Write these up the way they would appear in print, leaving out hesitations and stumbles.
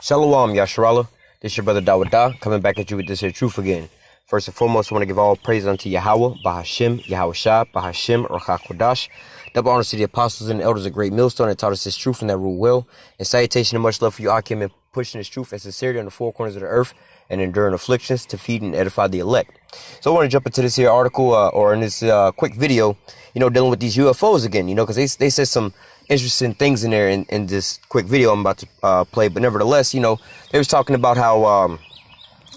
Shalom, Yasharallah. This is your brother Dawada, coming back at you with this here truth again. First and foremost, I want to give all praise unto Yahawah, Bahashim, YAHAWASHI, Bahashim, Rachakodash. Double honors to the apostles and the elders of Great Millstone that taught us this truth and that rule well. And salutation and much love for you, Akim, and pushing this truth and sincerity on the four corners of the earth and enduring afflictions to feed and edify the elect. So I want to jump into this here article or in this quick video, dealing with these UFOs again, because they said some interesting things in there in this quick video I'm about to play. But nevertheless, they was talking about how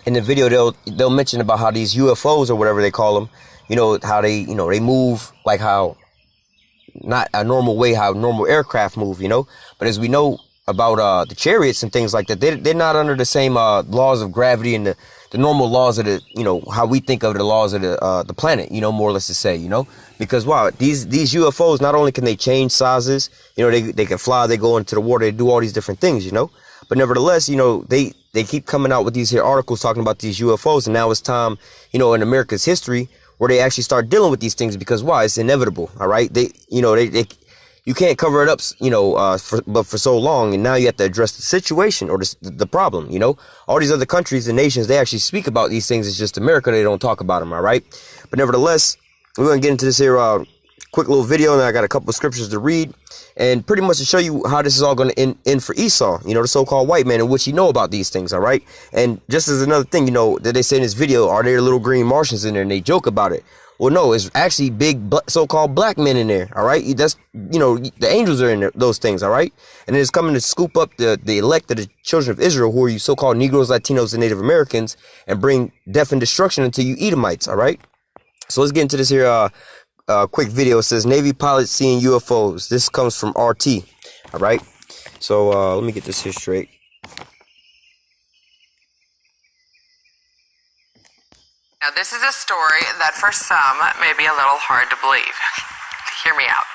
in the video they'll mention about how these UFOs or whatever they call them, how they they move like how not a normal way, how normal aircraft move, but as we know about the chariots and things like that, they're not under the same laws of gravity and the normal laws of the how we think of the laws of the planet, more or less to say, because wow, these UFOs, not only can they change sizes, they can fly, they go into the water, they do all these different things, but nevertheless, they keep coming out with these here articles talking about these UFOs, and now it's time, in America's history where they actually start dealing with these things, because why? It's inevitable. All right, you can't cover it up, but for so long, and now you have to address the situation or the problem. All these other countries and nations, they actually speak about these things. It's just America, they don't talk about them. All right, but nevertheless, we're gonna get into this here quick little video, and I got a couple of scriptures to read, and pretty much to show you how this is all going to end for Esau, the so-called white man, in which about these things. All right, and just as another thing, that they say in this video, are there little green Martians in there, and they joke about it. Well, no, it's actually big so-called black men in there. All right, that's the angels are in there, those things. All right, and it's coming to scoop up the elect of the children of Israel, who are you so-called Negroes, Latinos, and Native Americans, and bring death and destruction into you Edomites. All right, so let's get into this here quick video. It says Navy pilots seeing UFOs. This comes from RT. All right, so let me get this here straight. Now, this is a story that for some may be a little hard to believe. Hear me out.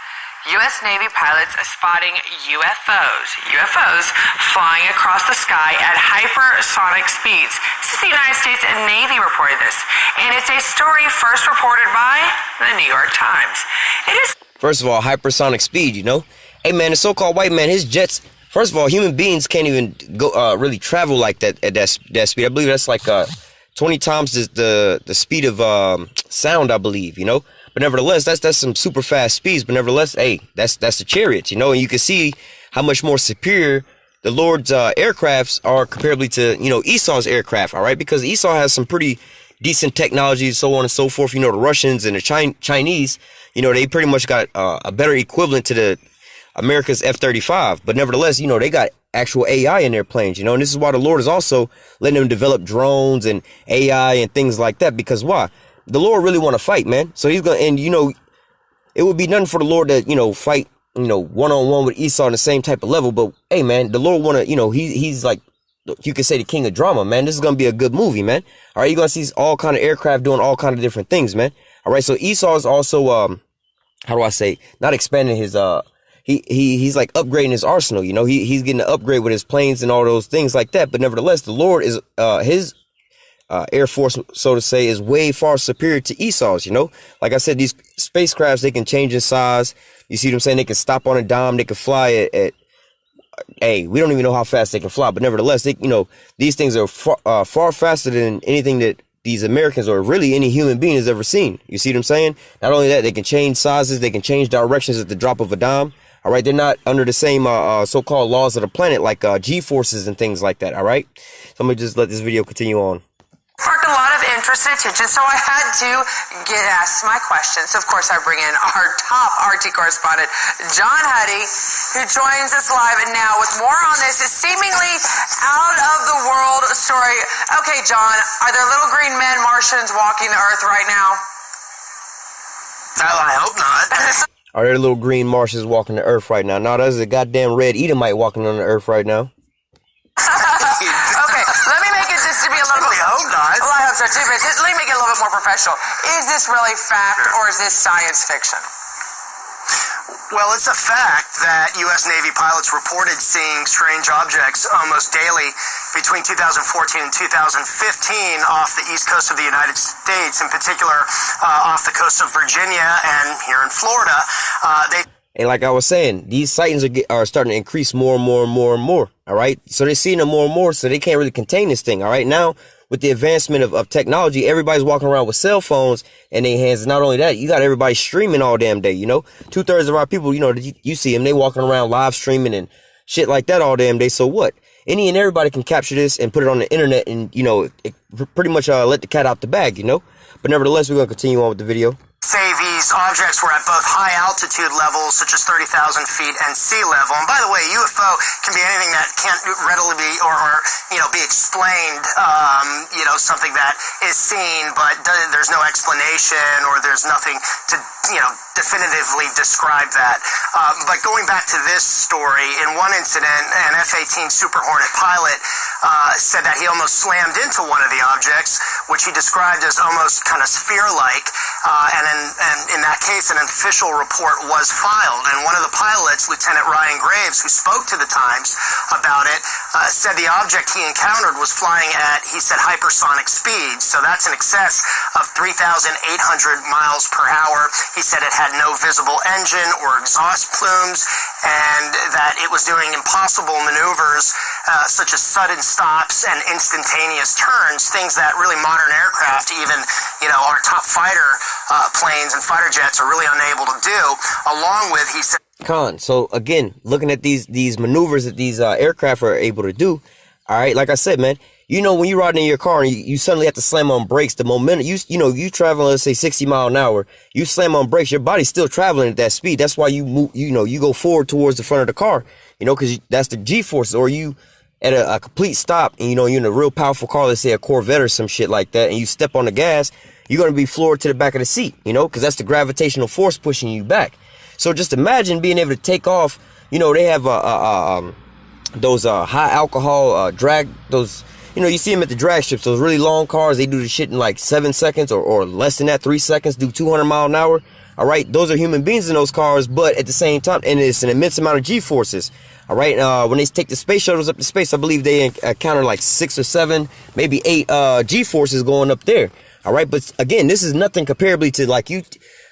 U.S. Navy pilots spotting UFOs flying across the sky at hypersonic speeds. This is the United States Navy reporting this, and it's a story first reported by the New York Times. It is. First of all, hypersonic speed, Hey, man, the so-called white man, his jets, first of all, human beings can't even go really travel like that at that speed. I believe that's like 20 times the speed of sound, I believe, But nevertheless, that's some super fast speeds. But nevertheless, hey, that's the chariots, and you can see how much more superior the Lord's aircrafts are comparably to Esau's aircraft. All right, because Esau has some pretty decent technology, so on and so forth. The Russians and the Chinese, they pretty much got a better equivalent to the America's F-35. But nevertheless, they got actual AI in their planes, and this is why the Lord is also letting them develop drones and AI and things like that, because why? The Lord really want to fight, man. So he's gonna, and it would be nothing for the Lord to fight one-on-one with Esau on the same type of level. But hey, man, the Lord want to, he's like, you could say the king of drama, man. This is gonna be a good movie, man. All right, you're gonna see all kind of aircraft doing all kind of different things, man. All right, so Esau is also how do I say, not expanding his he's like upgrading his arsenal, he's getting an upgrade with his planes and all those things like that. But nevertheless, the Lord is his Air Force, so to say, is way far superior to Esau's. Like I said, these spacecrafts, they can change in size. You see what I'm saying? They can stop on a dime. They can fly at hey, we don't even know how fast they can fly, but nevertheless, they these things are far faster than anything that these Americans or really any human being has ever seen. You see what I'm saying? Not only that, they can change sizes, they can change directions at the drop of a dime. All right, they're not under the same so-called laws of the planet like G-forces and things like that. All right, so let me just let this video continue on. Sparked a lot of interest and attention, so I had to get asked my questions. Of course, I bring in our top RT correspondent, John Huddy, who joins us live and now with more on this seemingly out of the world story. Okay, John, are there little green men Martians walking the earth right now? I hope not. Are there little green Martians walking the earth right now? No, there's a goddamn red Edomite walking on the earth right now. Okay, let me make it just to be a little bit. I hope not. Well, I hope so too, but let me make it a little bit more professional. Is this really fact or is this science fiction? Well, it's a fact that U.S. Navy pilots reported seeing strange objects almost daily between 2014 and 2015 off the east coast of the United States, in particular off the coast of Virginia and here in Florida. And like I was saying, these sightings are starting to increase more and more and more and more. All right. So they're seeing them more and more. So they can't really contain this thing. All right. Now, with the advancement of technology, everybody's walking around with cell phones in their hands. Not only that, you got everybody streaming all damn day. You know, 2/3 of our people, you know, you see them, they walking around live streaming and shit like that all damn day. So what? Any and everybody can capture this and put it on the internet and, you know, pretty much let the cat out the bag, you know. But nevertheless, we're going to continue on with the video. Say these objects were at both high altitude levels, such as 30,000 feet, and sea level. And by the way, UFO can be anything that can't readily be or you know, be explained. You know, something that is seen, but there's no explanation or there's nothing to, you know, definitively describe that. But going back to this story, in one incident, an F-18 Super Hornet pilot said that he almost slammed into one of the objects, which he described as almost kind of sphere-like. And in that case, an official report was filed. And one of the pilots, Lieutenant Ryan Graves, who spoke to the Times about it, said the object he encountered was flying at, he said, hypersonic speed. So that's in excess of 3,800 miles per hour. He said it had no visible engine or exhaust plumes, and that it was doing impossible maneuvers, such as sudden stops and instantaneous turns, things that really modern aircraft, even, you know, our top fighter planes and fighter jets are really unable to do, along with, he said... So again, looking at these maneuvers that these aircraft are able to do, all right, like I said, man, you know, when you're riding in your car and you suddenly have to slam on brakes, the momentum, you know, you traveling, let's say 60 miles an hour, you slam on brakes, your body's still traveling at that speed. That's why you move, you know, you go forward towards the front of the car, you know, because that's the G-forces. Or you at a complete stop and, you know, you're in a real powerful car, let's say a Corvette or some shit like that, and you step on the gas, you're going to be floored to the back of the seat, you know, because that's the gravitational force pushing you back. So just imagine being able to take off. You know, they have those high alcohol drag, those, you know, you see them at the drag strips, those really long cars. They do the shit in like 7 seconds or less than that, 3 seconds, do 200 miles an hour. All right, those are human beings in those cars, but at the same time, and it's an immense amount of G-forces. All right, when they take the space shuttles up to space, I believe they encounter like 6 or 7, maybe 8 G-forces going up there. All right, but again, this is nothing comparably to like you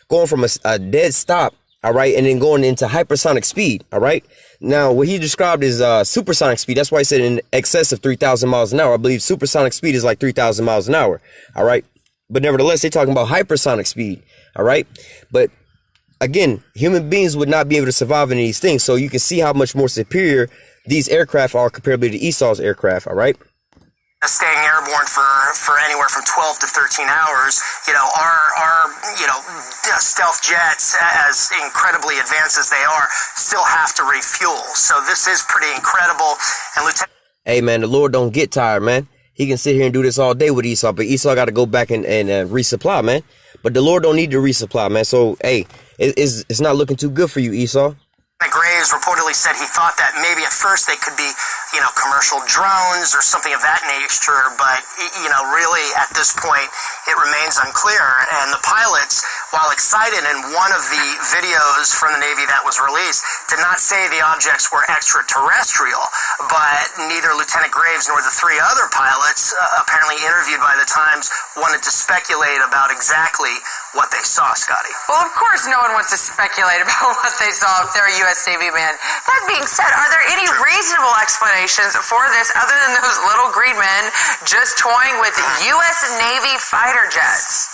going from a dead stop, all right, and then going into hypersonic speed. All right, now what he described is supersonic speed. That's why he said in excess of 3,000 miles an hour. I believe supersonic speed is like 3,000 miles an hour. All right, but nevertheless, they're talking about hypersonic speed. All right, but again, human beings would not be able to survive in these things. So you can see how much more superior these aircraft are comparably to Esau's aircraft. All right. Staying airborne for anywhere from 12 to 13 hours, you know, our you know, stealth jets, as incredibly advanced as they are, still have to refuel. So this is pretty incredible. And Lieutenant... Hey, man, the Lord don't get tired, man. He can sit here and do this all day with Esau, but Esau got to go back and resupply, man. But the Lord don't need to resupply, man. So, hey, it's not looking too good for you, Esau. Graves reportedly said he thought that maybe at first they could be, you know, commercial drones or something of that nature, but, you know, really at this point it remains unclear. And the pilots, while excited in one of the videos from the Navy that was released, did not say the objects were extraterrestrial, but neither Lieutenant Graves nor the 3 other pilots, apparently interviewed by the Times, wanted to speculate about exactly what they saw, Scotty. Well, of course, no one wants to speculate about what they saw if they're a U.S. Navy man. That being said, are there any reasonable explanations for this other than those little green men just toying with U.S. Navy fighter jets?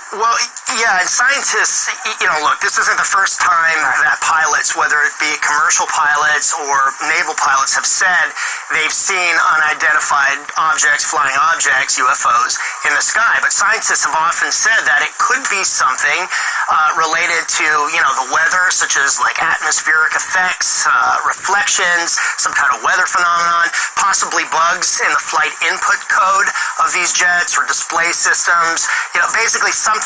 Well, yeah, and scientists, you know, look, this isn't the first time that pilots, whether it be commercial pilots or naval pilots, have said they've seen unidentified objects, flying objects, UFOs, in the sky. But scientists have often said that it could be something related to, you know, the weather, such as like atmospheric effects, reflections, some kind of weather phenomenon, possibly bugs in the flight input code of these jets or display systems, you know, basically something,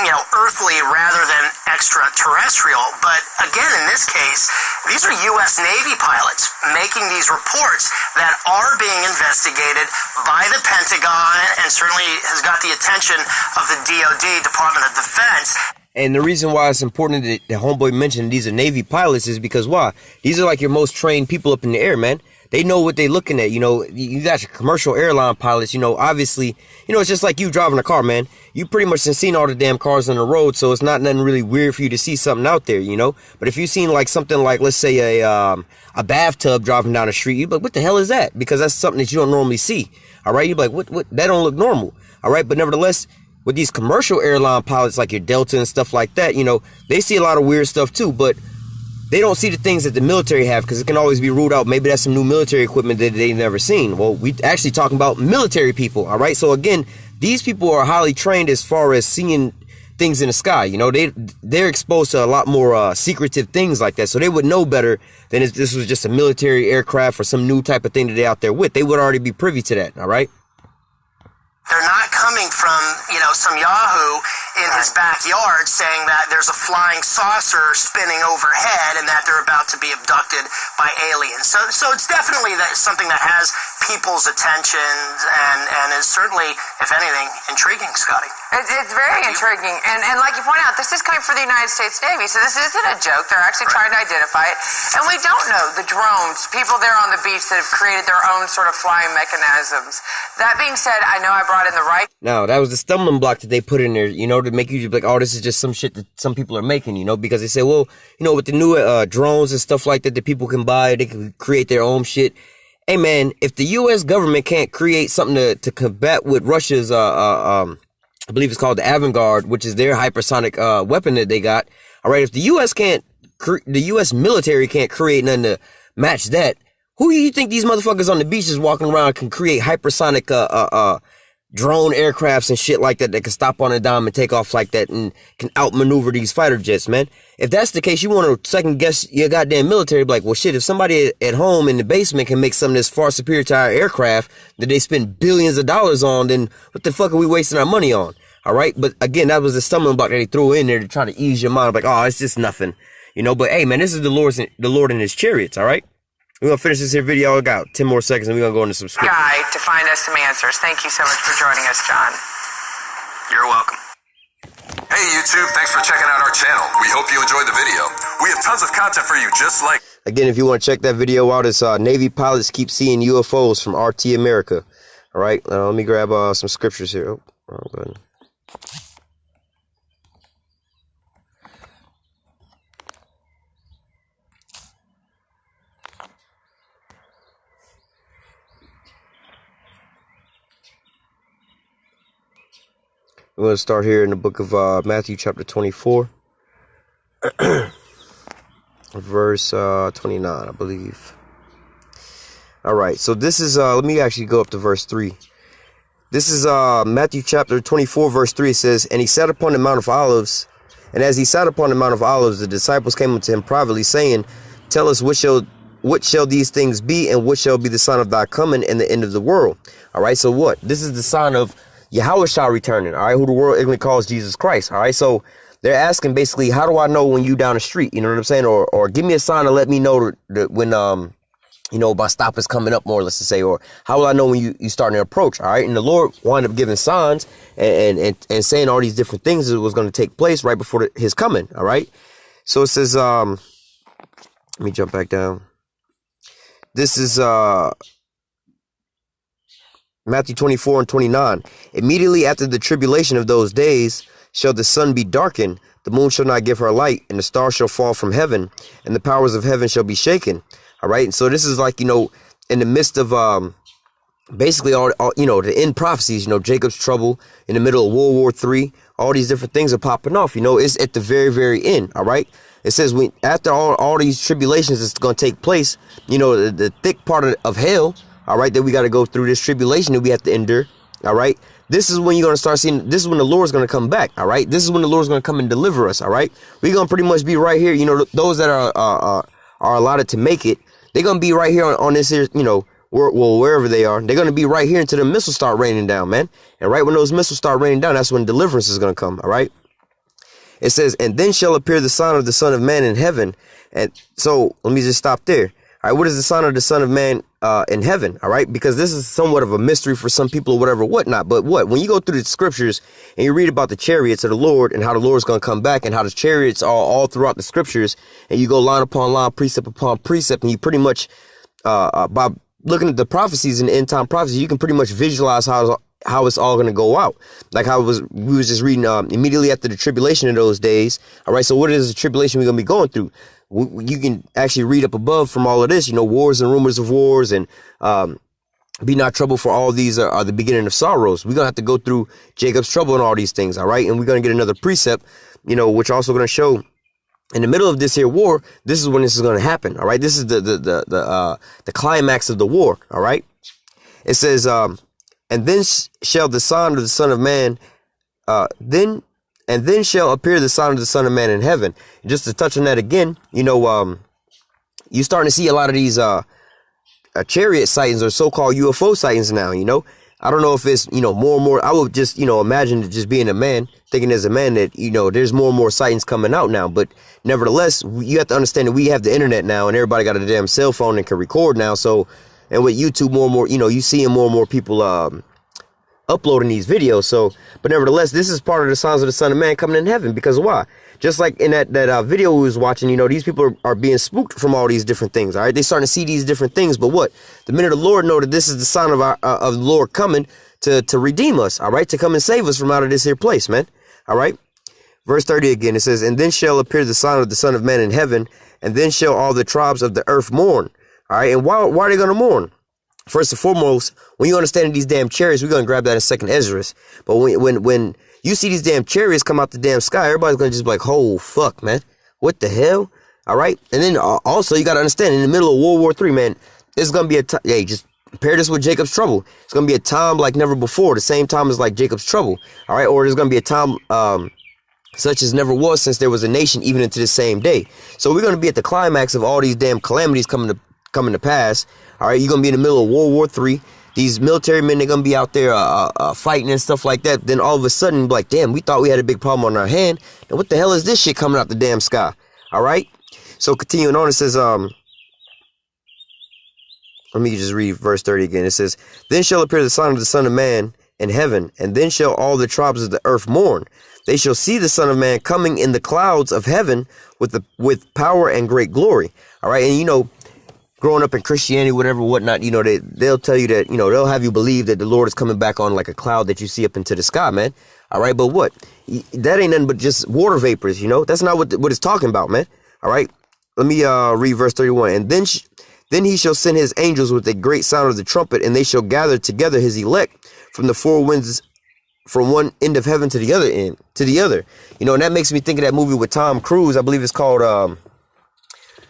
you know, earthly rather than extraterrestrial. But again, in this case, these are U.S. Navy pilots making these reports that are being investigated by the Pentagon and certainly has got the attention of the DoD, Department of Defense. And the reason why it's important that the homeboy mentioned these are Navy pilots is because why? These are like your most trained people up in the air, man. they know what they're looking at. You know, you got your commercial airline pilots, you know, obviously, you know, it's just like you driving a car, man. You pretty much have seen all the damn cars on the road, so it's not nothing really weird for you to see something out there, you know. But if you've seen like something like, let's say a bathtub driving down the street, you're like, what the hell is that? Because that's something that you don't normally see. All right, you're like, what? That don't look normal. All right, but nevertheless, with these commercial airline pilots like your Delta and stuff like that, you know, they see a lot of weird stuff too, but they don't see the things that the military have, because it can always be ruled out. Maybe that's some new military equipment that they've never seen. Well, we actually talking about military people, all right? So again, these people are highly trained as far as seeing things in the sky. You know, they're exposed to a lot more secretive things like that, so they would know better than if this was just a military aircraft or some new type of thing that they're out there with. They would already be privy to that, all right? They're not coming from, you know, some Yahoo in his backyard saying that there's a flying saucer spinning overhead and that they're about to be abducted by aliens. So it's definitely something that has people's attention and is certainly, if anything, intriguing, Scotty. It's very intriguing. And like you point out, this is coming from the United States Navy, so this isn't a joke. They're actually trying to identify it. And we don't know the drones, people there on the beach that have created their own sort of flying mechanisms. That being said, I know I brought in the right. Now, that was the stumbling block that they put in there, you know, to make you be like, oh, this is just some shit that some people are making, you know, because they say, well, you know, with the new drones and stuff like that that people can buy, they can create their own shit. Hey, man, if the U.S. government can't create something to combat with Russia's, I believe it's called the Avangard, which is their hypersonic weapon that they got. All right, if the U.S. the U.S. military can't create nothing to match that, who do you think these motherfuckers on the beaches walking around can create hypersonic drone aircrafts and shit like that that can stop on a dime and take off like that and can outmaneuver these fighter jets, man? If that's the case, you want to second guess your goddamn military, be like, well, shit, if somebody at home in the basement can make something that's far superior to our aircraft that they spend billions of dollars on, then what the fuck are we wasting our money on? All right. But again, that was the stumbling block that they threw in there to try to ease your mind. Like, oh, it's just nothing, you know, but hey, man, this is the Lord and his chariots. All right. We're going to finish this here video. I got 10 more seconds and we're going to go into some scriptures. Guy to find us some answers. Thank you so much for joining us, John. You're welcome. Hey YouTube, thanks for checking out our channel. We hope you enjoyed the video. We have tons of content for you just like... Again, if you want to check that video out, it's Navy pilots keep seeing UFOs from RT America. All right, let me grab some scriptures here. Oh, wrong button. We're going to start here in the book of Matthew chapter 24, verse 29, I believe. All right, so this is, let me actually go up to verse 3. This is Matthew chapter 24, verse 3. It says, and he sat upon the Mount of Olives, and as he sat upon the Mount of Olives, the disciples came unto him privately, saying, tell us, what shall these things be, and what shall be the sign of thy coming and the end of the world? All right, so what? This is the sign of YAHAWASHI returning, all right, who the world ignorantly calls Jesus Christ, all right? So they're asking basically, how do I know when you down the street, you know what I'm saying? Or give me a sign to let me know that when, you know, my stop is coming up more, let's just say, or how will I know when you starting to approach, all right? And the Lord wound up giving signs and saying all these different things that was going to take place right before his coming, all right? So it says, let me jump back down. This is, Matthew 24 and 29. Immediately after the tribulation of those days shall the sun be darkened, the moon shall not give her light, and the stars shall fall from heaven, and the powers of heaven shall be shaken. All right. And so this is like, you know, in the midst of basically all you know, the end prophecies, you know, Jacob's trouble in the middle of World War III, all these different things are popping off. You know, it's at the very, very end. All right. It says after all these tribulations that's going to take place, you know, the thick part of hell, all right, that we got to go through this tribulation that we have to endure. All right. This is when you're going to start seeing, this is when the Lord's going to come back. All right. This is when the Lord's going to come and deliver us. All right. We're going to pretty much be right here. You know, those that are allotted to make it, they're going to be right here on this here, you know, wherever they are. They're going to be right here until the missiles start raining down, man. And right when those missiles start raining down, that's when deliverance is going to come. All right. It says, and then shall appear the sign of the Son of Man in heaven. And so let me just stop there. All right. What is the sign of the Son of Man in heaven? All right. Because this is somewhat of a mystery for some people or whatever, whatnot. But when you go through the scriptures and you read about the chariots of the Lord and how the Lord's going to come back and how the chariots are all throughout the scriptures, and you go line upon line, precept upon precept, and you pretty much by looking at the prophecies and the end time prophecies, you can pretty much visualize how it's all going to go out. Like we was just reading immediately after the tribulation of those days. All right. So what is the tribulation we're going to be going through? You can actually read up above from all of this, wars and rumors of wars, and be not troubled, for all these are the beginning of sorrows. We're going to have to go through Jacob's trouble and all these things. All right. And we're going to get another precept, which also going to show in the middle of this here war, this is when this is going to happen. All right. This is the climax of the war. All right. It says, and then shall the sign of the Son of Man, then shall appear the sign of the Son of Man in heaven. Just to touch on that again, you're starting to see a lot of these chariot sightings or so-called UFO sightings now. I don't know if it's more and more. I would just imagine it just being a man, thinking as a man that there's more and more sightings coming out now. But nevertheless, you have to understand that we have the internet now, and everybody got a damn cell phone and can record now. So, and with YouTube, more and more, you seeing more and more people uploading these videos. So, but nevertheless, this is part of the signs of the Son of Man coming in heaven. Because why? Just like in that video we was watching, these people are being spooked from all these different things. All right, they starting to see these different things. But what? The minute the Lord know that this is the sign of of the Lord coming to redeem us. All right, to come and save us from out of this here place, man. All right. Verse 30 again. It says, and then shall appear the sign of the Son of Man in heaven, and then shall all the tribes of the earth mourn. All right, and why are they going to mourn? First and foremost, when you understand these damn chariots, we're going to grab that in 2nd Ezra. But when you see these damn chariots come out the damn sky, everybody's going to just be like, oh, fuck, man. What the hell? All right. And then also you got to understand, in the middle of World War III, man, it's going to be a time. Hey, just pair this with Jacob's trouble. It's going to be a time like never before, the same time as like Jacob's trouble. All right. Or there's going to be a time such as never was since there was a nation, even into the same day. So we're going to be at the climax of all these damn calamities coming to pass. All right, you're going to be in the middle of World War III. These military men, they're going to be out there fighting and stuff like that. Then all of a sudden, like, damn, we thought we had a big problem on our hand. And what the hell is this shit coming out the damn sky? All right. So continuing on, it says, let me just read verse 30 again. It says, then shall appear the sign of the Son of Man in heaven, and then shall all the tribes of the earth mourn. They shall see the Son of Man coming in the clouds of heaven with power and great glory. All right. And growing up in Christianity, whatever, whatnot, they'll tell you that, they'll have you believe that the Lord is coming back on like a cloud that you see up into the sky, man. All right. But what? That ain't nothing but just water vapors, That's not what it's talking about, man. All right. Let me read verse 31. And then he shall send his angels with a great sound of the trumpet, and they shall gather together his elect from the four winds, from one end of heaven to the other end, to the other. And that makes me think of that movie with Tom Cruise. I believe it's called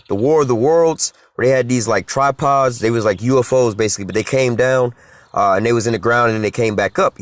The War of the Worlds, where they had these like tripods. They was like UFOs basically, but they came down and they was in the ground and then they came back up,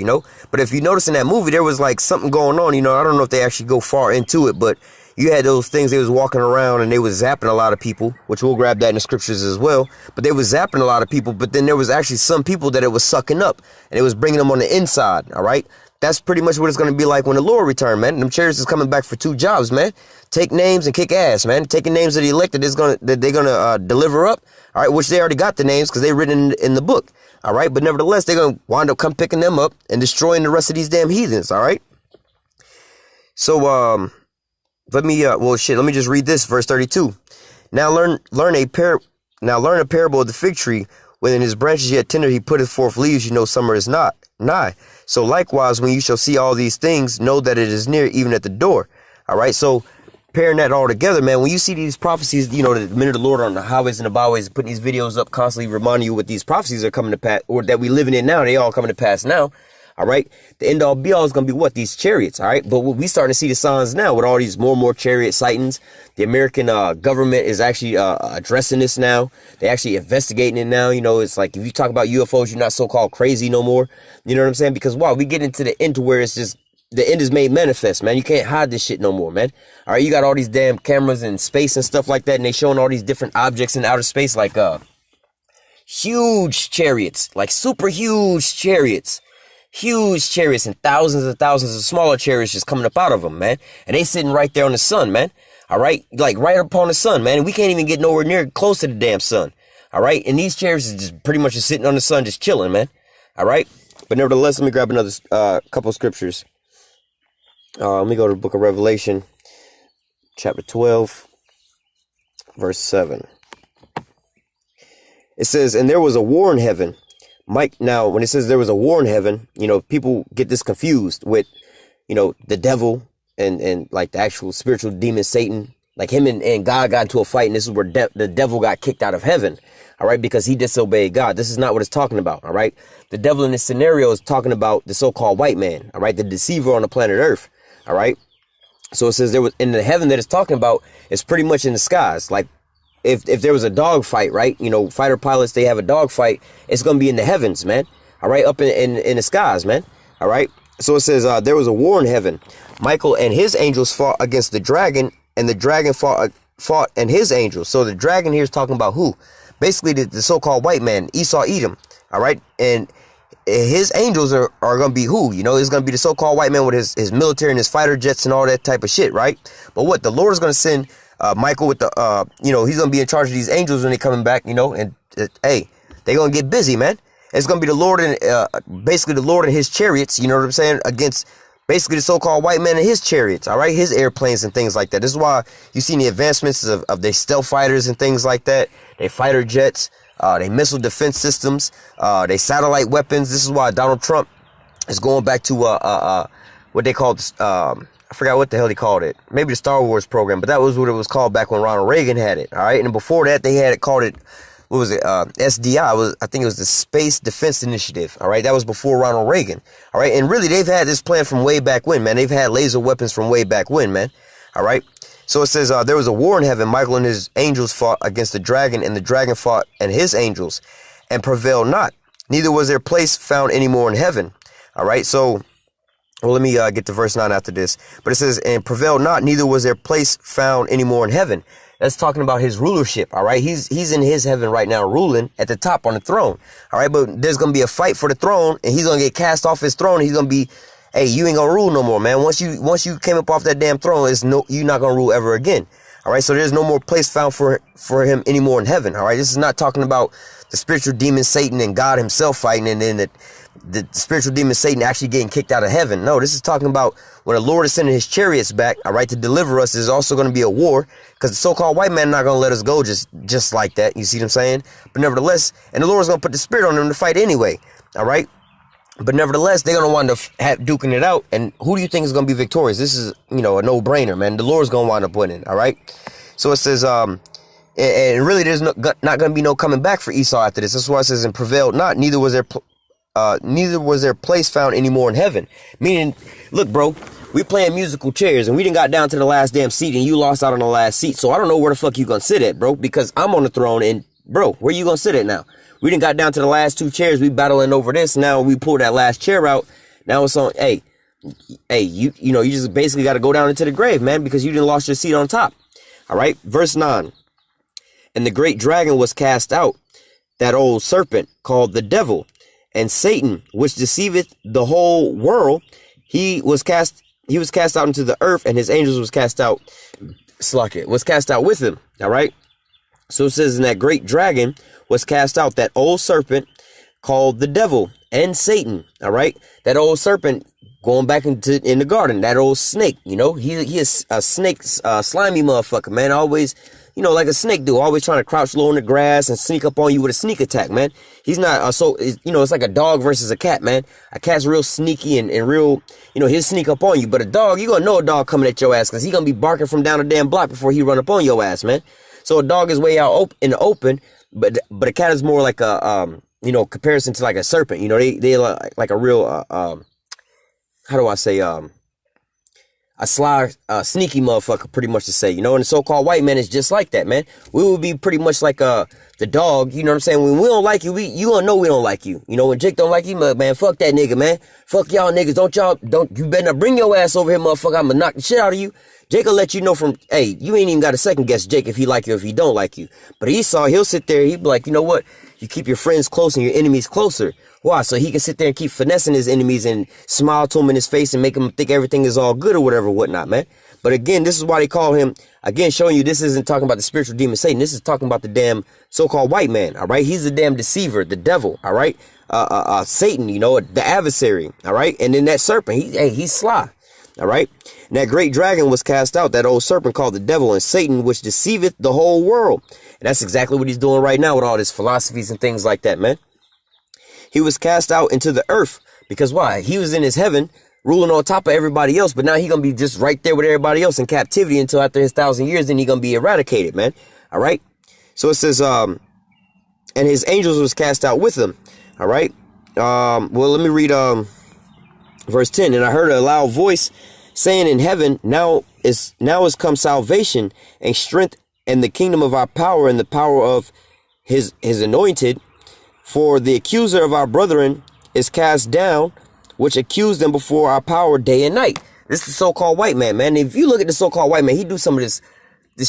But if you notice in that movie, there was like something going on, I don't know if they actually go far into it, but you had those things. They was walking around and they was zapping a lot of people, which we'll grab that in the scriptures as well. But they was zapping a lot of people. But then there was actually some people that it was sucking up and it was bringing them on the inside. All right. That's pretty much what it's going to be like when the Lord return, man. Them chariots is coming back for two jobs, man. Take names and kick ass, man. Taking names of the elected that they're going to deliver up. All right. Which they already got the names because they're written in the book. All right. But nevertheless, they're going to wind up come picking them up and destroying the rest of these damn heathens. All right. So, let me just read this, verse 32. Now learn a parable of the fig tree. When in his branches yet tender, he putteth forth leaves. Summer is not nigh. So likewise, when you shall see all these things, know that it is near, even at the door. All right. So pairing that all together, man, when you see these prophecies, the minute the Lord on the highways and the byways, putting these videos up, constantly reminding you what these prophecies are coming to pass, or that we living in now, they all coming to pass now. All right. The end all be all is going to be what? These chariots. All right. But we starting to see the signs now with all these more and more chariot sightings. The American government is actually addressing this now. They actually investigating it now. It's like if you talk about UFOs, you're not so-called crazy no more. You know what I'm saying? Because we get into the end to where it's just the end is made manifest, man. You can't hide this shit no more, man. All right. You got all these damn cameras in space and stuff like that. And they showing all these different objects in outer space, like huge chariots, like super huge chariots. Huge chariots and thousands of smaller chariots just coming up out of them, man. And they sitting right there on the sun, man. All right. Like right up on the sun, man. And we can't even get nowhere near close to the damn sun. All right. And these chariots is just pretty much just sitting on the sun, just chilling, man. All right. But nevertheless, let me grab another couple of scriptures. Let me go to the book of Revelation, chapter 12, verse 7. It says, and there was a war in heaven. Mike, now, when it says there was a war in heaven, you know, people get this confused with, you know, the devil and like the actual spiritual demon Satan. Like him and God got into a fight, and this is where the devil got kicked out of heaven, all right, because he disobeyed God. This is not what it's talking about, all right? The devil in this scenario is talking about the so-called white man, all right, the deceiver on the planet Earth, all right? So it says there was in the heaven that it's talking about is pretty much in the skies. Like if there was a dog fight, right, you know, fighter pilots, they have a dog fight, it's going to be in the heavens, man, all right, up in the skies, man, all right? So it says there was a war in heaven. Michael and his angels fought against the dragon, and the dragon fought and his angels. So the dragon here is talking about who? Basically the so-called white man, Esau Edom. All right. And his angels are going to be who? You know, it's going to be the so-called white man with his military and his fighter jets and all that type of shit. Right. But what the Lord is going to send Michael with the, you know, he's going to be in charge of these angels when they coming back, you know, and hey, they're going to get busy, man. It's going to be the Lord and basically the Lord and his chariots, you know what I'm saying, against basically the so-called white man and his chariots, all right, his airplanes and things like that. This is why you see the advancements of their stealth fighters and things like that, they fighter jets, they missile defense systems, they satellite weapons. This is why Donald Trump is going back to what they called, I forgot what the hell he called it, maybe the Star Wars program, but that was what it was called back when Ronald Reagan had it, all right, and before that they had it called it, what was it? SDI I think it was the Space Defense Initiative. All right. That was before Ronald Reagan. All right. And really, they've had this plan from way back when, man. They've had laser weapons from way back when, man. All right. So it says there was a war in heaven. Michael and his angels fought against the dragon, and the dragon fought and his angels and prevailed not. Neither was their place found anymore in heaven. All right. So, well, let me get to verse 9 after this. But it says, and prevailed not, neither was their place found anymore in heaven. That's talking about his rulership, all right? He's in his heaven right now, ruling at the top on the throne, all right? But there's going to be a fight for the throne, and he's going to get cast off his throne. He's going to be, hey, you ain't going to rule no more, man. Once you came up off that damn throne, you're not going to rule ever again, all right? So there's no more place found for him anymore in heaven, all right? This is not talking about the spiritual demon Satan and God himself fighting, and then the spiritual demon Satan actually getting kicked out of heaven. No, this is talking about when the Lord is sending his chariots back, all right, to deliver us. There's also going to be a war, because the so-called white man not going to let us go just like that. You see what I'm saying? But nevertheless, and the Lord's going to put the spirit on them to fight anyway, all right? But nevertheless, they're going to wind up duking it out. And who do you think is going to be victorious? This is, you know, a no-brainer, man. The Lord's going to wind up winning, all right? So it says, and really there's not going to be no coming back for Esau after this. That's why it says, and prevailed not, neither was their place found anymore in heaven. Meaning, look, bro, we playing musical chairs, and we didn't got down to the last damn seat, and you lost out on the last seat. So I don't know where the fuck you gonna sit at, bro, because I'm on the throne, and bro, where you gonna sit at now? We didn't got down to the last two chairs. We battling over this. Now we pull that last chair out. Now it's on. Hey, you know, you just basically got to go down into the grave, man, because you didn't lost your seat on top. All right, verse 9. And the great dragon was cast out, that old serpent called the devil, and Satan, which deceiveth the whole world. He was cast out into the earth, and his angels was cast out with him. All right. So it says, and that great dragon was cast out, that old serpent called the devil and Satan. All right. That old serpent going back in the garden, that old snake, you know, he is a snake, slimy motherfucker, man. Always, you know, like a snake do, always trying to crouch low in the grass and sneak up on you with a sneak attack, man. He's not you know, it's like a dog versus a cat, man. A cat's real sneaky and real, you know, he'll sneak up on you. But a dog, you gonna know a dog coming at your ass, because he gonna be barking from down the damn block before he run up on your ass, man. So a dog is way out in the open, but a cat is more like a you know, comparison to like a serpent. You know, they like a real how do I say, a sly, sneaky motherfucker, pretty much to say, you know, and the so-called white man is just like that, man. We would be pretty much like, the dog, you know what I'm saying? When we don't like you, you gonna know we don't like you. You know, when Jake don't like you, man, fuck that nigga, man. Fuck y'all niggas. You better not bring your ass over here, motherfucker. I'm gonna knock the shit out of you. Jake will let you know from, hey, you ain't even got to second guess Jake if he like you or if he don't like you. But Esau, he'll sit there, he'll be like, you know what? You keep your friends close and your enemies closer. Why? So he can sit there and keep finessing his enemies and smile to him in his face and make him think everything is all good or whatever, whatnot, man. But again, this is why they call him, again, showing you this isn't talking about the spiritual demon Satan. This is talking about the damn so-called white man, all right? He's the damn deceiver, the devil, all right? Satan, you know, the adversary, all right? And then that serpent, he's sly, all right? And that great dragon was cast out, that old serpent called the devil and Satan, which deceiveth the whole world. And that's exactly what he's doing right now with all his philosophies and things like that, man. He was cast out into the earth because why? He was in his heaven ruling on top of everybody else, but now he gonna be just right there with everybody else in captivity until after his 1,000 years, then he gonna be eradicated, man. All right. So it says, and his angels was cast out with him. All right. Well, let me read verse 10. And I heard a loud voice saying in heaven, now is come salvation and strength and the kingdom of our power and the power of his anointed. For the accuser of our brethren is cast down, which accused them before our power day and night. This is the so-called white man, man. If you look at the so-called white man, he do some of this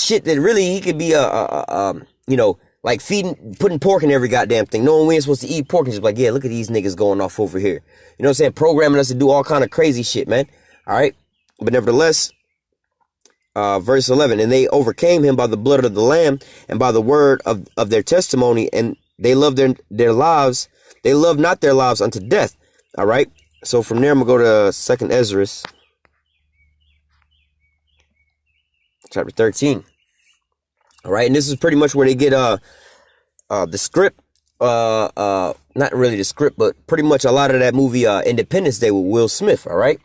shit that really he could be you know, like putting pork in every goddamn thing. Knowing we ain't supposed to eat pork and just like, yeah, look at these niggas going off over here. You know what I'm saying? Programming us to do all kind of crazy shit, man. All right. But nevertheless, verse 11, and they overcame him by the blood of the Lamb and by the word of their testimony, and they loved their lives. They loved not their lives unto death. All right. So from there, I'm going to go to 2nd Ezra, chapter 13. All right. And this is pretty much where they get the script. Not really the script, but pretty much a lot of that movie Independence Day with Will Smith. All right.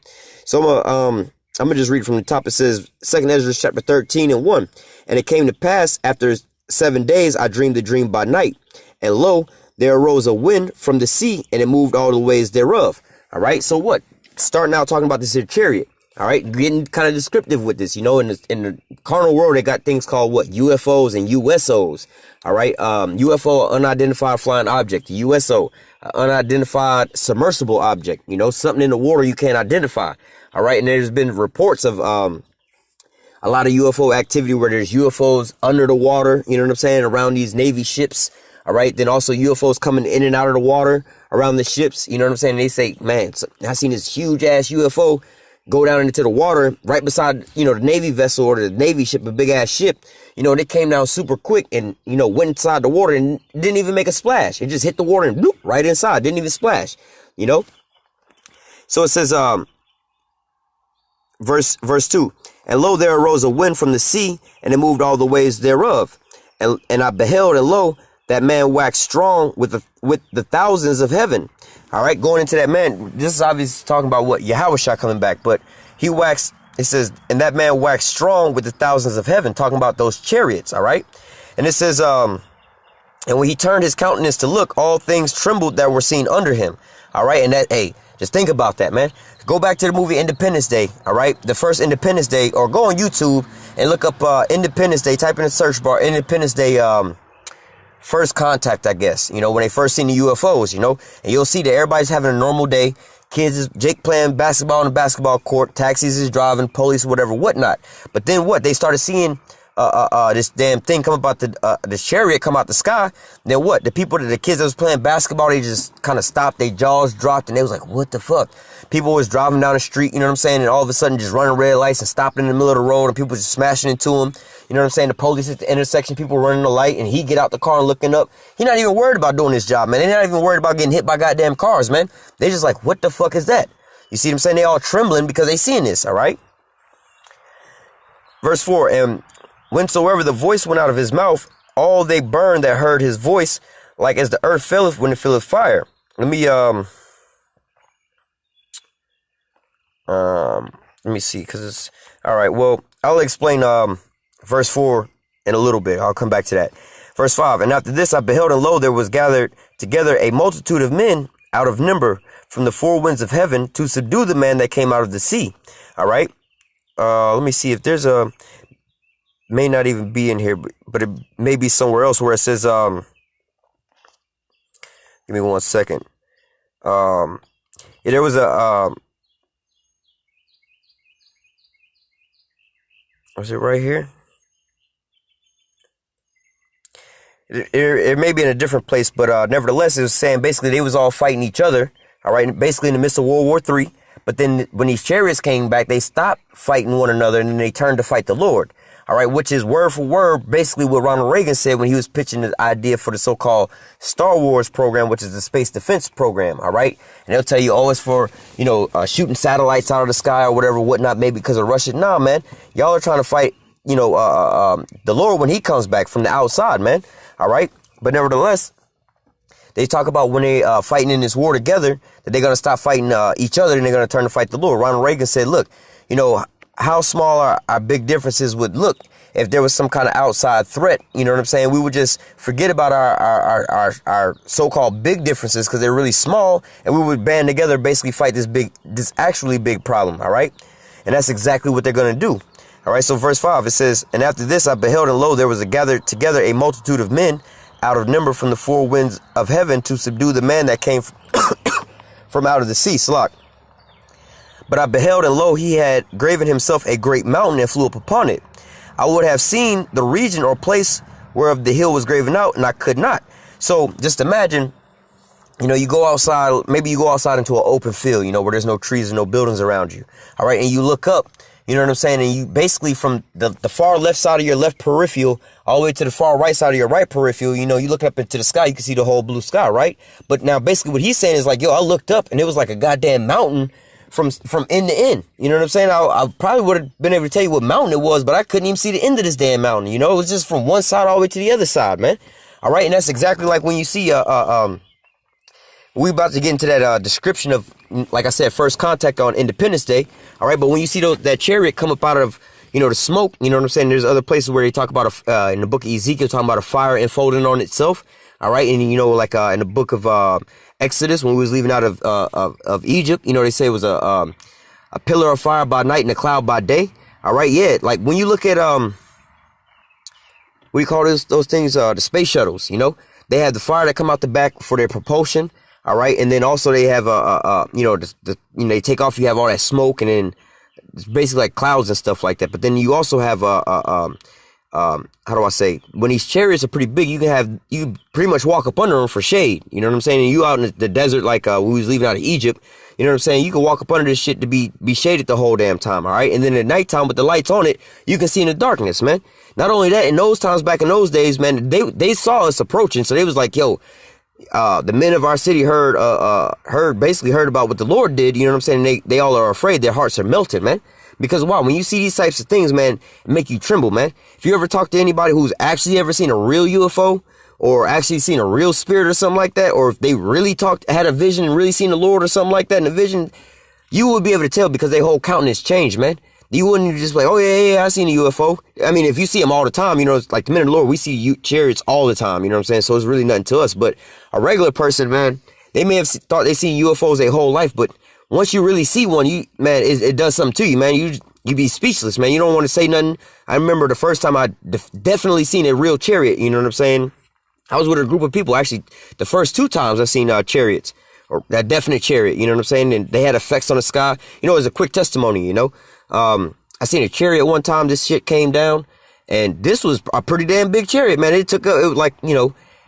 So I'm going to just read from the top. It says 2nd Ezra chapter 13 and 1. And it came to pass after 7 days, I dreamed a dream by night. And lo, there arose a wind from the sea, and it moved all the ways thereof. All right. So what? Starting out talking about this here chariot. All right. Getting kind of descriptive with this, you know, in the carnal world, they got things called what? UFOs and USOs. All right. UFO, unidentified flying object. USO, unidentified submersible object. You know, something in the water you can't identify. All right. And there's been reports of a lot of UFO activity where there's UFOs under the water. You know what I'm saying? Around these Navy ships. All right. Then also UFOs coming in and out of the water around the ships. You know what I'm saying? And they say, man, I seen this huge ass UFO go down into the water right beside, you know, the Navy vessel or the Navy ship, a big ass ship. You know, they came down super quick and, you know, went inside the water and didn't even make a splash. It just hit the water and bloop, right inside. Didn't even splash, you know. So it says, verse 2, and lo, there arose a wind from the sea, and it moved all the ways thereof. And I beheld, and lo, that man waxed strong with the thousands of heaven. All right, going into that man, this is obviously talking about what? YAHAWASHI coming back, but he waxed, it says, and that man waxed strong with the thousands of heaven, talking about those chariots, all right? And it says, and when he turned his countenance to look, all things trembled that were seen under him, all right? And that, hey, just think about that, man. Go back to the movie Independence Day, all right? The first Independence Day, or go on YouTube and look up Independence Day, type in the search bar, Independence Day, first contact, I guess, you know, when they first seen the UFOs, you know, and you'll see that everybody's having a normal day. Kids is Jake playing basketball on the basketball court, taxis is driving, police, whatever, whatnot. But then what? They started seeing this damn thing come about the chariot come out the sky. Then what? The kids that was playing basketball, they just kind of stopped, their jaws dropped, and they was like, what the fuck? People was driving down the street, you know what I'm saying, and all of a sudden just running red lights and stopping in the middle of the road, and people just smashing into them. You know what I'm saying? The police at the intersection, people running the light, and he get out the car and looking up. He not even worried about doing his job, man. They're not even worried about getting hit by goddamn cars, man. They just like, what the fuck is that? You see what I'm saying? They all trembling because they seeing this, all right? Verse 4, and whensoever the voice went out of his mouth, all they burned that heard his voice, like as the earth filleth when it filleth fire. Let me see, because it's, all right, well, I'll explain, verse 4 in a little bit. I'll come back to that. Verse 5, and after this I beheld, and lo, there was gathered together a multitude of men out of number from the four winds of heaven to subdue the man that came out of the sea. All right. Let me see if there's may not even be in here, but it may be somewhere else where it says, give me 1 second. Yeah, there was was it right here? It may be in a different place, but nevertheless, it was saying basically they was all fighting each other. All right, basically in the midst of World War III. But then when these chariots came back, they stopped fighting one another and then they turned to fight the Lord. All right, which is word for word, basically what Ronald Reagan said when he was pitching the idea for the so-called Star Wars program, which is the space defense program. All right. And they'll tell you, oh, it's for, you know, shooting satellites out of the sky or whatever, whatnot, maybe because of Russia. Nah, man, y'all are trying to fight the Lord when he comes back from the outside, man. All right. But nevertheless, they talk about when they fighting in this war together, that they're going to stop fighting each other and they're going to turn to fight the Lord. Ronald Reagan said, look, how small our big differences would look if there was some kind of outside threat. You know what I'm saying? We would just forget about our so-called big differences because they're really small, and we would band together, basically fight this actually big problem. All right. And that's exactly what they're going to do. All right. So verse 5, it says, and after this I beheld, and lo, there was gathered together a multitude of men out of number from the four winds of heaven to subdue the man that came from out of the sea. Slack. But I beheld, and lo, he had graven himself a great mountain and flew up upon it. I would have seen the region or place whereof the hill was graven out, and I could not. So just imagine, you go outside, maybe you go outside into an open field, where there's no trees and no buildings around you. All right. And you look up, you know what I'm saying? And you basically from the far left side of your left peripheral all the way to the far right side of your right peripheral, you look up into the sky, you can see the whole blue sky, right? But now basically what he's saying is like, yo, I looked up and it was like a goddamn mountain from end to end. You know what I'm saying? I probably would have been able to tell you what mountain it was, but I couldn't even see the end of this damn mountain. It was just from one side all the way to the other side, man. All right. And that's exactly like when you see, we about to get into that description of, like I said, first contact on Independence Day. All right. But when you see that chariot come up out of, the smoke, you know what I'm saying? There's other places where they talk about, in the book of Ezekiel, talking about a fire unfolding on itself. All right. And, like in the book of Exodus, when we was leaving out of Egypt, they say it was a pillar of fire by night and a cloud by day. All right. Yeah. Like when you look at, what do you call those things? The space shuttles, they have the fire that come out the back for their propulsion. All right. And then also they have, they take off, you have all that smoke, and then it's basically like clouds and stuff like that. But then you also have, how do I say, when these chariots are pretty big, you pretty much walk up under them for shade. You know what I'm saying? And you out in the desert, like, when we was leaving out of Egypt, you know what I'm saying? You can walk up under this shit to be shaded the whole damn time. All right. And then at nighttime with the lights on it, you can see in the darkness, man. Not only that, in those times, back in those days, man, they saw us approaching. So they was like, yo, the men of our city heard about what the Lord did. You know what I'm saying? They all are afraid. Their hearts are melted, man. Because wow, when you see these types of things, man, it make you tremble, man. If you ever talk to anybody who's actually ever seen a real UFO or actually seen a real spirit or something like that, or if they really had a vision and really seen the Lord or something like that in a vision, you would be able to tell because their whole countenance changed, man. You wouldn't just be like, oh yeah, I seen a UFO. I mean, if you see them all the time, it's like the men of the Lord, we see chariots all the time. You know what I'm saying? So it's really nothing to us. But a regular person, man, they may have thought they seen UFOs their whole life, but once you really see one, it does something to you, man. You be speechless, man. You don't want to say nothing. I remember the first time I definitely seen a real chariot. You know what I'm saying? I was with a group of people. Actually, the first two times I seen chariots, or that definite chariot. You know what I'm saying? And they had effects on the sky. It was a quick testimony. I seen a chariot one time. This shit came down, and this was a pretty damn big chariot, man. It was like,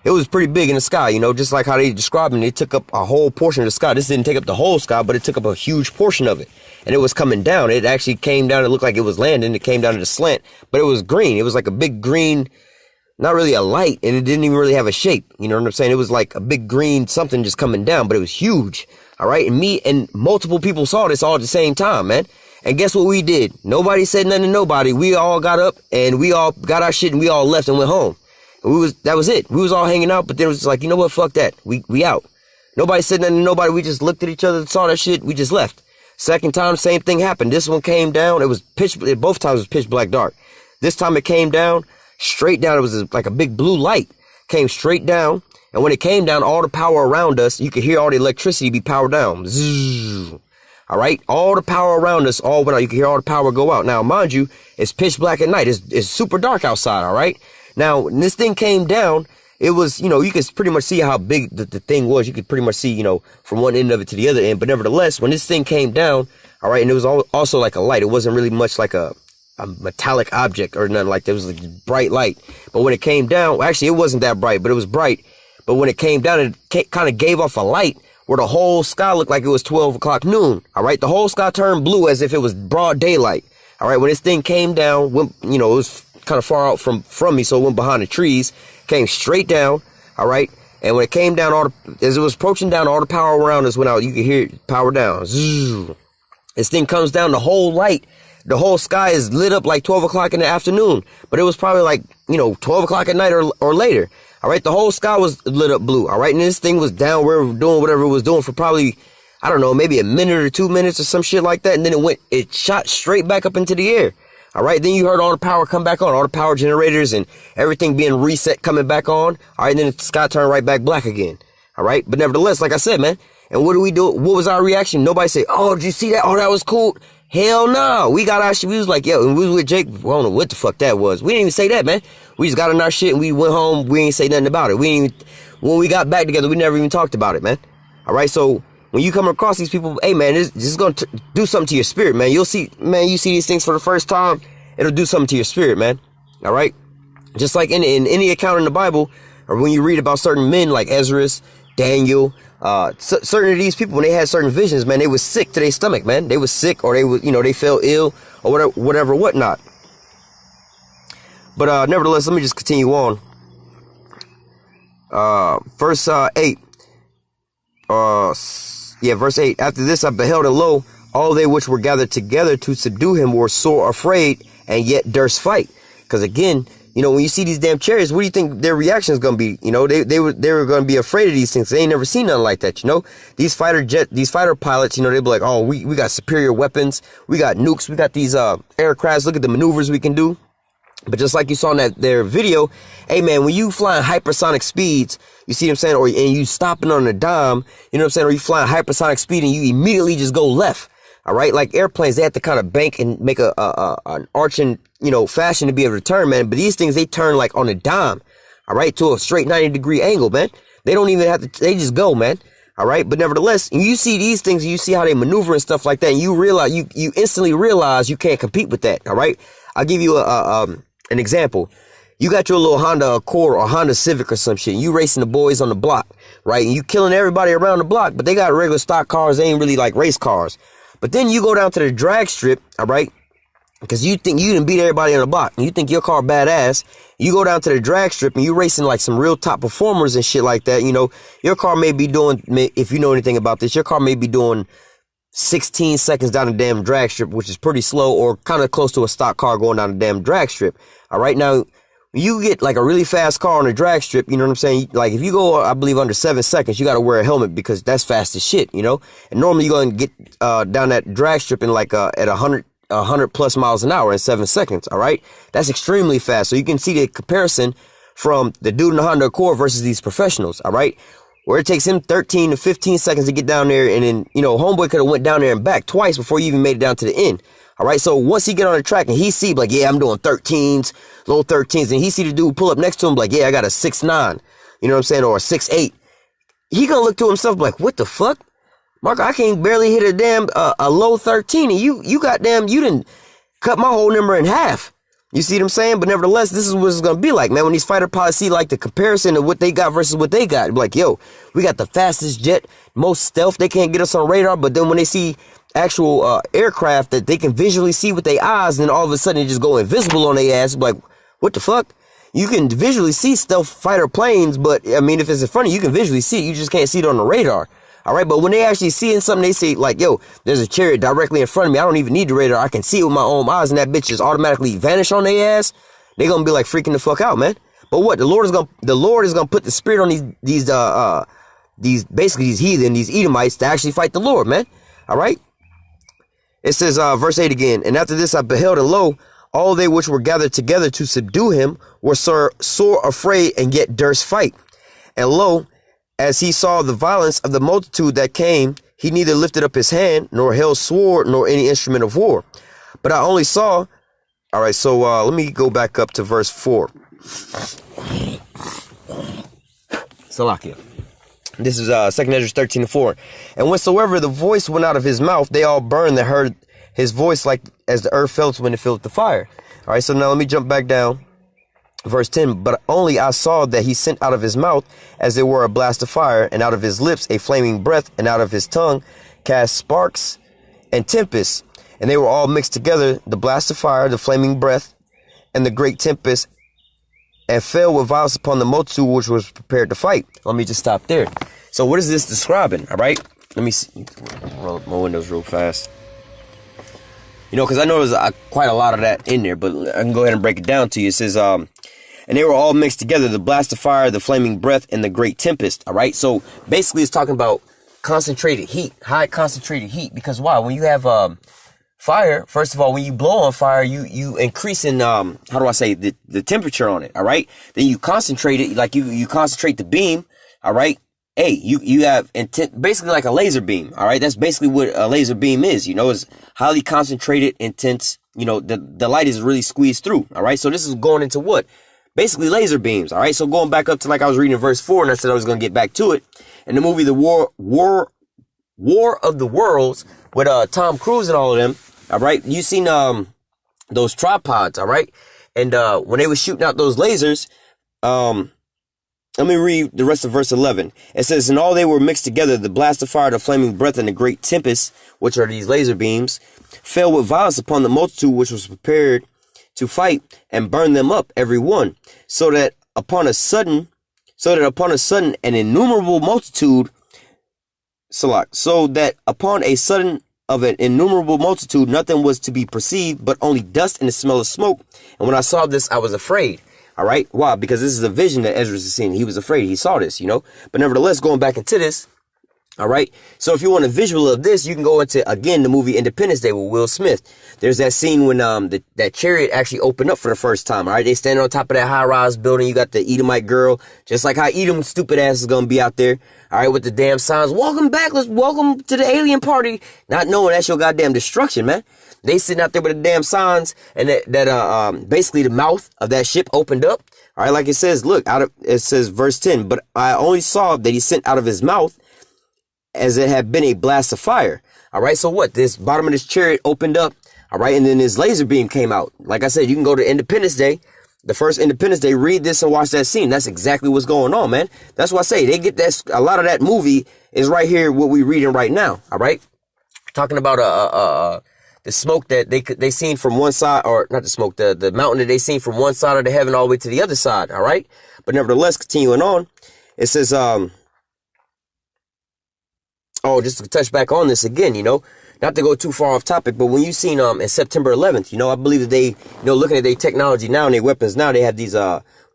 it was pretty big in the sky, just like how they described it. It took up a whole portion of the sky. This didn't take up the whole sky, but it took up a huge portion of it. And it was coming down. It actually came down. It looked like it was landing. It came down at a slant, but it was green. It was like a big green, not really a light, and it didn't even really have a shape. You know what I'm saying? It was like a big green something just coming down, but it was huge. All right. And me and multiple people saw this all at the same time, man. And guess what we did? Nobody said nothing to nobody. We all got up and we all got our shit and we all left and went home. That was it. We was all hanging out, but then it was like, you know what? Fuck that. We out. Nobody said nothing to nobody. We just looked at each other, saw that shit. We just left. Second time, same thing happened. This one came down. It was both times it was pitch black dark. This time it came down, straight down. It was like a big blue light. Came straight down. And when it came down, all the power around us, you could hear all the electricity be powered down. Zzz. All right. All the power around us all went out. You can hear all the power go out. Now, mind you, it's pitch black at night. It's super dark outside. All right. Now, when this thing came down, it was, you could pretty much see how big the thing was. You could pretty much see, from one end of it to the other end. But nevertheless, when this thing came down, all right, and it was also like a light. It wasn't really much like a metallic object or nothing like that. It was like a bright light. But when it came down, actually, it wasn't that bright, but it was bright. But when it came down, it kind of gave off a light where the whole sky looked like it was 12 o'clock noon. All right. The whole sky turned blue as if it was broad daylight. All right. When this thing came down, it was kind of far out from me. So it went behind the trees, came straight down. All right. And when it came down, as it was approaching down, all the power around us went out. You could hear it power down. Zzz. This thing comes down, the whole light the whole sky is lit up like 12 o'clock in the afternoon. But it was probably like, 12 o'clock at night or later. All right. The whole sky was lit up blue. All right. And this thing was down where it was doing whatever it was doing for probably, I don't know, maybe a minute or 2 minutes or some shit like that. And then it shot straight back up into the air. All right. Then you heard all the power come back on, all the power generators and everything being reset, coming back on. All right. And then the sky turned right back black again. All right. But nevertheless, like I said, man. And what do we do? What was our reaction? Nobody said, oh, did you see that? Oh, that was cool. Hell no. We got our shit. We was like, yo, and we was with Jake. We don't know what the fuck that was. We didn't even say that, man. We just got in our shit and we went home. We ain't say nothing about it. When we got back together, we never even talked about it, man. All right. So when you come across these people, hey, man, this is going to do something to your spirit, man. You'll see, man, you see these things for the first time. It'll do something to your spirit, man. All right. Just like in any account in the Bible, or when you read about certain men like Ezra, Daniel, certain of these people, when they had certain visions, man, they was sick to their stomach, man. They was sick, or they was, they fell ill, or whatever, whatnot. But nevertheless, let me just continue on. Verse 8. Verse 8. After this I beheld, and lo, all they which were gathered together to subdue him were sore afraid, and yet durst fight. Because again, when you see these damn chariots, what do you think their reaction is going to be? They were going to be afraid of these things. They ain't never seen nothing like that. These fighter pilots, they be like, oh, we got superior weapons. We got nukes. We got these aircrafts. Look at the maneuvers we can do. But just like you saw in their video, hey man, when you flying hypersonic speeds, you see what I'm saying? And you stopping on a dime, you know what I'm saying? Or you flying hypersonic speed and you immediately just go left. All right. Like airplanes, they have to kind of bank and make an arching, fashion to be able to turn, man. But these things, they turn like on a dime. All right. To a straight 90-degree angle, man. They don't even have to, they just go, man. All right. But nevertheless, you see these things, you see how they maneuver and stuff like that. And you realize, you instantly realize you can't compete with that. All right. I'll give you an example. You got your little Honda Accord or Honda Civic or some shit. And you racing the boys on the block, right? And you killing everybody around the block, but they got regular stock cars. They ain't really like race cars. But then you go down to the drag strip, all right? Because you think you done beat everybody on the block. And you think your car badass. You go down to the drag strip and you racing like some real top performers and shit like that. Your car may be doing, if you know anything about this, your car may be doing 16 seconds down the damn drag strip, which is pretty slow, or kind of close to a stock car going down the damn drag strip. All right. Now, you get like a really fast car on a drag strip, you know what I'm saying? Like if you go, I believe under 7 seconds, you got to wear a helmet because that's fast as shit, And normally you're going to get down that drag strip in like at 100 plus miles an hour in 7 seconds. All right. That's extremely fast. So you can see the comparison from the dude in the Honda Accord versus these professionals. All right. Where it takes him 13 to 15 seconds to get down there. And then, homeboy could have went down there and back twice before he even made it down to the end. All right. So once he get on the track and he see like, yeah, I'm doing 13s, low 13s. And he see the dude pull up next to him like, yeah, I got a 6'9", you know what I'm saying? Or a 6'8". He gonna look to himself like, what the fuck? Marco, I can't barely hit a damn, a low 13. And you didn't cut my whole number in half. You see what I'm saying? But nevertheless, this is what it's going to be like, man. When these fighter pilots see like the comparison of what they got versus what they got, like, yo, we got the fastest jet, most stealth. They can't get us on radar. But then when they see actual aircraft that they can visually see with their eyes, and then all of a sudden they just go invisible on their ass, like, what the fuck? You can visually see stealth fighter planes, but I mean, if it's in front of you, you can visually see it. You just can't see it on the radar. All right. But when they actually see something, they say like, yo, there's a chariot directly in front of me. I don't even need the radar. I can see it with my own eyes, and that bitch just automatically vanish on their ass. They're going to be like freaking the fuck out, man. But what? The Lord is going to put the spirit on these basically these heathen, these Edomites to actually fight the Lord, man. All right. It says, verse 8 again, and after this I beheld, and lo, all they which were gathered together to subdue him were sore afraid, and yet durst fight. And lo, as he saw the violence of the multitude that came, he neither lifted up his hand, nor held sword, nor any instrument of war. But I only saw. All right, so let me go back up to verse 4. Salakia. This is 2 Ezra 13:4. And whensoever the voice went out of his mouth, they all burned that heard his voice, like as the earth felt when it filled the fire. All right, so now let me jump back down. Verse 10, but only I saw that he sent out of his mouth as it were a blast of fire, and out of his lips a flaming breath, and out of his tongue cast sparks and tempests. And they were all mixed together, the blast of fire, the flaming breath, and the great tempest, and fell with violence upon the multitude which was prepared to fight. Let me just stop there. So what is this describing? All right, let me see. Roll up my windows real fast. You know, because I know there's quite a lot of that in there, but I can go ahead and break it down to you. It says, and they were all mixed together, the blast of fire, the flaming breath, and the great tempest. All right. So basically it's talking about concentrated heat, high concentrated heat. Because why? When you have fire, first of all, when you blow on fire, you increase in, how do I say, the temperature on it. All right. Then you concentrate it, like you concentrate the beam. All right. Hey, you have basically like a laser beam. All right. That's basically what a laser beam is. You know, it's highly concentrated, intense. You know, the light is really squeezed through. All right. So this is going into what? Basically laser beams. All right. So going back up to, like I was reading verse 4, and I said I was going to get back to it. In the movie, the War of the Worlds with Tom Cruise and all of them. All right. You seen those tripods. All right. And when they were shooting out those lasers, let me read the rest of verse 11. It says, and all they were mixed together, the blast of fire, the flaming breath, and the great tempest, which are these laser beams, fell with violence upon the multitude which was prepared to fight, and burned them up, every one, so that upon a sudden an innumerable multitude, nothing was to be perceived, but only dust and the smell of smoke. And when I saw this, I was afraid. All right. Why? Because this is a vision that Ezra is seeing. He was afraid. He saw this, you know, but nevertheless, going back into this. All right. So if you want a visual of this, you can go into, again, the movie Independence Day with Will Smith. There's that scene when that chariot actually opened up for the first time. All right. They stand on top of that high rise building. You got the Edomite girl, just like how Edom stupid ass is going to be out there. All right. With the damn signs. Welcome back. Welcome to the alien party. Not knowing that's your goddamn destruction, man. They sitting out there with the damn signs, and that basically the mouth of that ship opened up. All right, like it says, look, it says verse 10, but I only saw that he sent out of his mouth as it had been a blast of fire. All right, so what? This bottom of this chariot opened up. All right, and then this laser beam came out. Like I said, you can go to Independence Day, the first Independence Day, read this and watch that scene. That's exactly what's going on, man. That's why I say they get that. A lot of that movie is right here, what we're reading right now. All right, talking about the smoke that they seen from one side, or not the smoke, the mountain that they seen from one side of the heaven all the way to the other side. All right. But nevertheless, continuing on, it says, just to touch back on this again, you know, not to go too far off topic, but when you seen, in September 11th, you know, I believe that they, you know, looking at their technology now and their weapons now, they have these,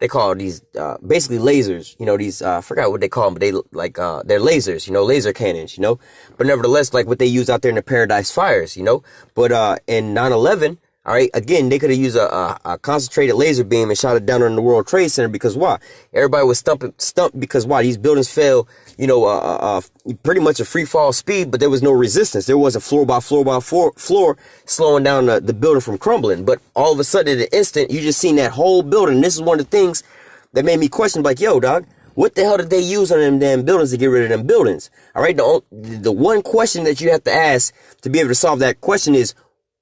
they call these, basically lasers, you know, these, I forgot what they call them, but they like, they're lasers, you know, laser cannons, you know, but nevertheless, like what they use out there in the Paradise Fires, you know, but, in 9/11, all right, again, they could have used a concentrated laser beam and shot it down on the World Trade Center, because why? Everybody was stumped because why? These buildings fell, you know, pretty much a free fall speed, but there was no resistance. There wasn't floor by floor slowing down the building from crumbling. But all of a sudden, in an instant, you just seen that whole building. This is one of the things that made me question, like, yo, dog, what the hell did they use on them damn buildings to get rid of them buildings? All right, the one question that you have to ask to be able to solve that question is,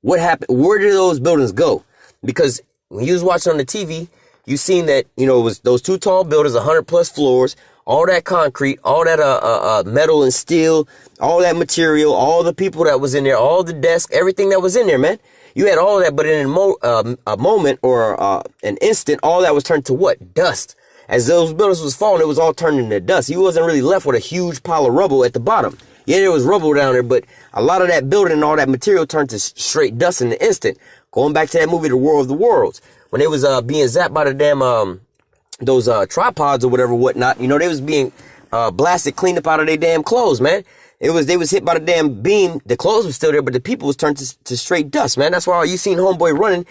what happened? Where did those buildings go? Because when you was watching on the TV, you seen that, you know, it was those two tall buildings, 100+ floors, all that concrete, all that metal and steel, all that material, all the people that was in there, all the desks, everything that was in there, man. You had all of that, but in a moment or an instant, all that was turned to what? Dust. As those buildings was falling, it was all turned into dust. You wasn't really left with a huge pile of rubble at the bottom. Yeah, there was rubble down there, but a lot of that building and all that material turned to straight dust in the instant. Going back to that movie, The War of the Worlds, when they was being zapped by the damn those tripods or whatever, whatnot. You know, they was being blasted, cleaned up out of their damn clothes, man. They was hit by the damn beam. The clothes was still there, but the people was turned to straight dust, man. That's why you seen homeboy running.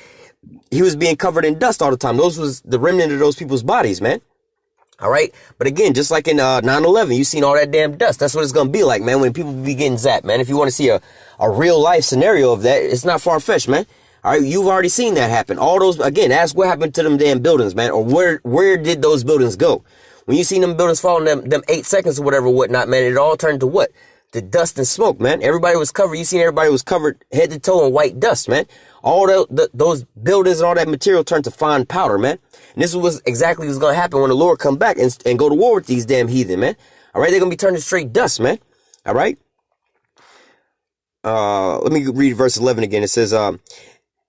He was being covered in dust all the time. Those was the remnant of those people's bodies, man. All right. But again, just like in 9/11, you seen all that damn dust. That's what it's going to be like, man, when people be getting zapped, man. If you want to see a real life scenario of that, it's not far fetched, man. All right. You've already seen that happen. All those, again, ask what happened to them damn buildings, man, or where did those buildings go? When you seen them buildings fall in them 8 seconds or whatever, whatnot, man, it all turned to what? The dust and smoke, man. Everybody was covered. You seen everybody was covered head to toe in white dust, man. All those buildings and all that material turned to fine powder, man. And this was exactly what's going to happen when the Lord come back and go to war with these damn heathen, man. All right. They're going to be turned to straight dust, man. All right. Let me read verse 11 again. It says,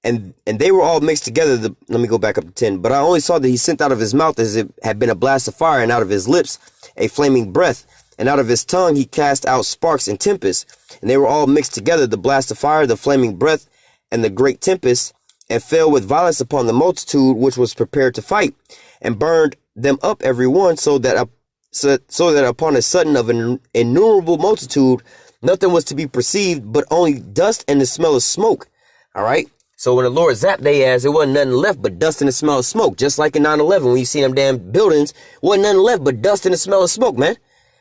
and they were all mixed together. Let me go back up to 10. But I only saw that he sent out of his mouth as it had been a blast of fire, and out of his lips a flaming breath. And out of his tongue he cast out sparks and tempests. And they were all mixed together, the blast of fire, the flaming breath, and the great tempest, and fell with violence upon the multitude which was prepared to fight, and burned them up every one, so that upon a sudden of an innumerable multitude, nothing was to be perceived but only dust and the smell of smoke. All right. So when the Lord zapped they ass, it wasn't nothing left but dust and the smell of smoke. Just like in 9/11, when you see them damn buildings, wasn't nothing left but dust and the smell of smoke, man.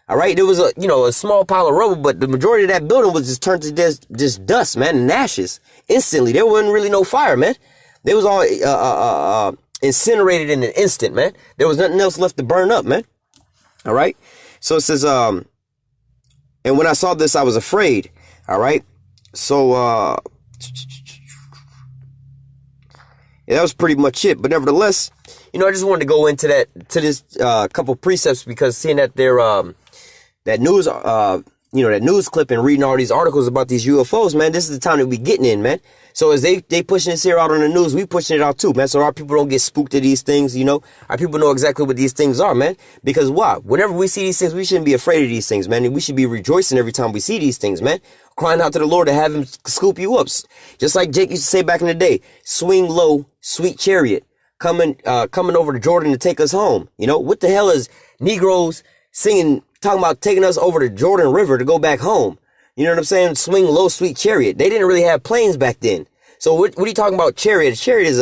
All right. There was a small pile of rubble, but the majority of that building was just turned to just dust, man, and ashes instantly. There wasn't really no fire, man. They was all incinerated in an instant, man. There was nothing else left to burn up, man. All right. So it says, and when I saw this, I was afraid. All right. So, yeah, that was pretty much it. But nevertheless, I just wanted to go into this couple precepts, because seeing that that news clip and reading all these articles about these UFOs, man, this is the time that we getting in, man. So as they pushing this here out on the news, we pushing it out too, man. So our people don't get spooked at these things, Our people know exactly what these things are, man. Because why? Whenever we see these things, we shouldn't be afraid of these things, man. And we should be rejoicing every time we see these things, man. Crying out to the Lord to have him scoop you up. Just like Jake used to say back in the day, swing low, sweet chariot, coming over to Jordan to take us home. What the hell is Negroes singing, talking about taking us over the Jordan River to go back home? You know what I'm saying? Swing low, sweet chariot. They didn't really have planes back then. So what are you talking about chariot? A chariot is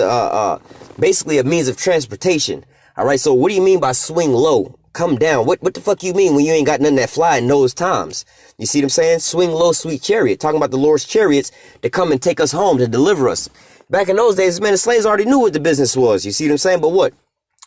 basically a means of transportation. All right. So what do you mean by swing low? Come down. What the fuck you mean when you ain't got nothing that fly in those times? You see what I'm saying? Swing low, sweet chariot. Talking about the Lord's chariots to come and take us home, to deliver us. Back in those days, man, the slaves already knew what the business was. You see what I'm saying? But what?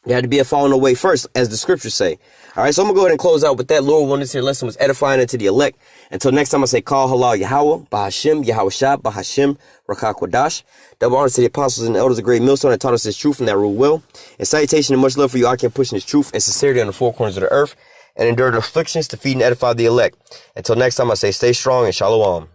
There had to be a falling away first, as the scriptures say. All right, so I'm going to go ahead and close out with that. Lord willing, this here lesson was edifying unto the elect. Until next time, I say, call halal Yahawah, Bahashim, YAHAWASHI, Bahashim, Rakhakwadash. Double honors to the apostles and the elders of great millstone that taught us this truth and that rule well. And salutation and much love for you. I can push this truth and sincerity on the four corners of the earth and endure the afflictions to feed and edify the elect. Until next time, I say, stay strong and shalom.